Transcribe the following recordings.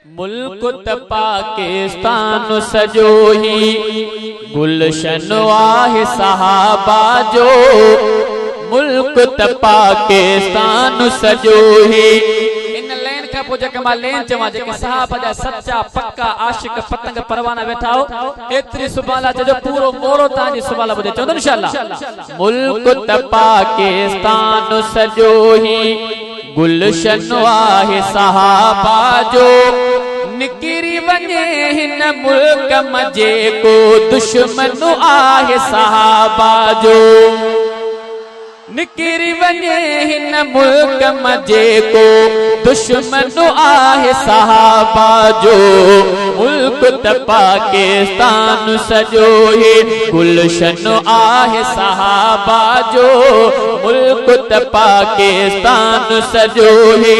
मुल्क त पाकिस्तान सजो ही गुलशन आहे सहाबा जो। मुल्क त पाकिस्तान सजो ही इन लेन का पोइ जेके मां लेन चवां जेके सहाबा जा सच्चा पक्का आशिक पतंग परवाना वेठा हो एतरी सुभाला जो पूरो मोरो तांजी सुभाला ॿुधे चवंदो इंशाअल्लाह। मुल्क त पाकिस्तान सजो ही गुलशन आहे सहाबा जो। निकिरी वञे हिन मुल्क मजे को दुश्मन आहे सहाबा जो। निकिरी वञे हिन मुल्क मजे को दुश्मन आहे सहाबा जो। मुल्क त पाकिस्तान सजो ही गुलशन आहे सहाबा जो। मुल्क त पाकिस्तान सजो ही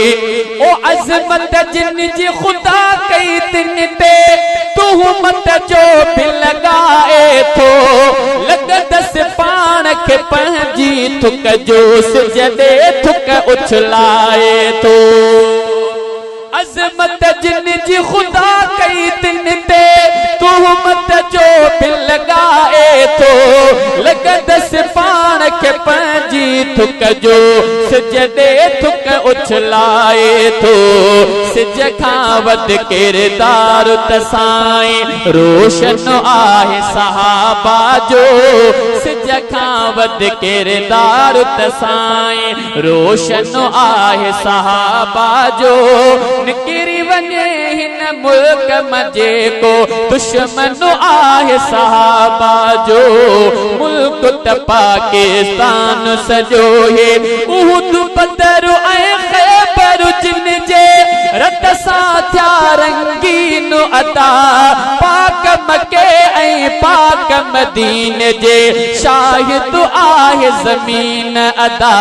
ओ अज़मत जिन जी खुदा कई तिन ते तुहमत जो भी लगाए थो। लगदस पान के पंहिंजी थुक जो सिजदे थुक उछलाए थो। अज़मत जिन जी खुदा कई तिन ते तुहमत जो भी लगाए थो। लगदस पान के पंहिंजी थुक जो सिजदे थुक उछलाए थो। सिज खां वध किरदार त साईं रोशन आहे सहाबा जो। सिज खां वध किरदार त साईं रोशन आहे सहाबा जो। निकिरी वञे हिन मुल्क मजे को दुश्मन आहे सहाबा जो। मुल्क त पाकिस्तान सजो ही उहद बदर ऐं खैबर जिन जे रत सां थिया रंगीन अदा। पाक मके ऐं पाक मदीने जे शाहिद आहे ज़मीन अदा।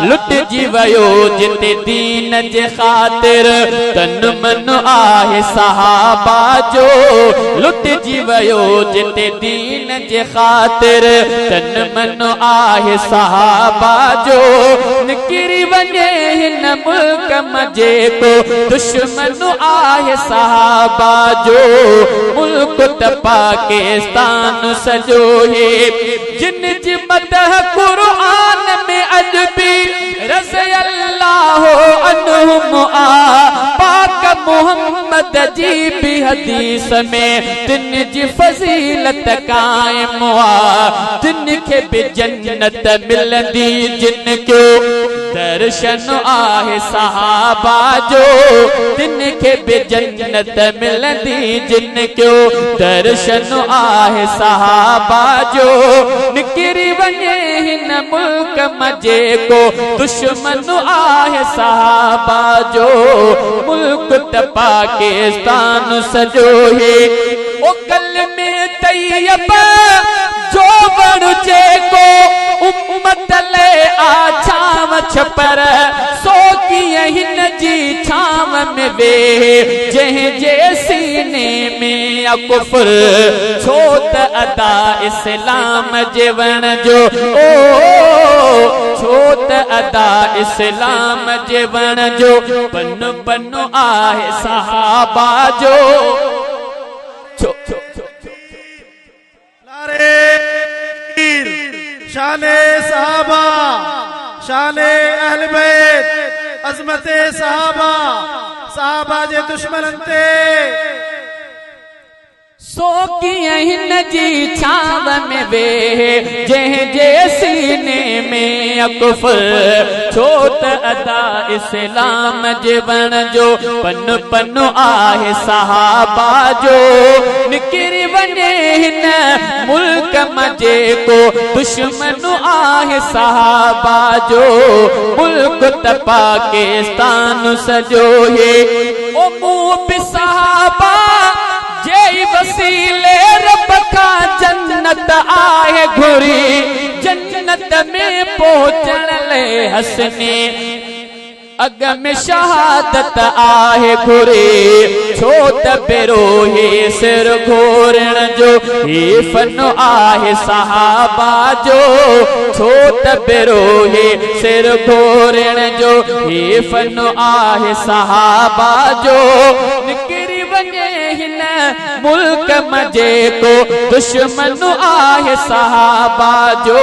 लुटजी वयो जिते दीन जे ख़ातिर तन मन आहे सहाबा जो। लुटजी वयो जिते दीन जे ख़ातिर तन मन आहे सहाबा जो। निकिरी वञे हिन मुल्क मजे को दुश्मन आहे सहाबा जो। मुल्क त पाकिस्तान सजो ही जिन जी मदह कुरान में अजबी रज़ी अल्लाह अन्हुम आ। पाक मोहम्मद जी भी हदीस में तिन जी फजीलत कायम आ। तिन खे भी जन्नत मिलंदी जिन को दर्शन आहे सहाबा जो। तिन खे भी जन्नत मिलंदी जिन को दर्शन आहे सहाबा जो। निकिरी वञे हिन मुल्क मजे को दुश्मन आहे सहाबा जो। मुल्क त पाकिस्तान सजो ही ओ कलमे तैयब जो बणुजे को उम्मत ले आ छाव छपर। सो कीअं हिन जी छाव में वे जंहिं जे सीने में कुफ्र। छो त अदा इस्लाम जे वण जो ओ। छो त अदा इस्लाम जे वण जो पन पन आहे सहाबा जो। शाने सहाबा शाने अहल बैत अज़मते सहाबा सहाबा जे दुश्मनन ते। सो कीअं हिन जी छाव में वे जंहिं जे सीने में कुफ्र। छो त अदा इस्लाम जे वण जो पन पन आहे सहाबा जो। निकिरी वञे हिन मुल्क मजे को दुश्मन आहे सहाबा जो। मुल्क त पाकिस्तान सजो ही ओ मूं बि सहाबा जे वसीले रब का जन्नत आहे घुरी। जन्नत में पहुंचण ले हसने अग में शहादत आहे घुरी। छो त बेरोही सिर घोरण जो ही फन आहे सहाबा जो। छो त बेरोही सिर घोरण जो ही फन आहे सहाबा जो। हिन मुल्क मजे को दुश्मन आहे सहाबा जो।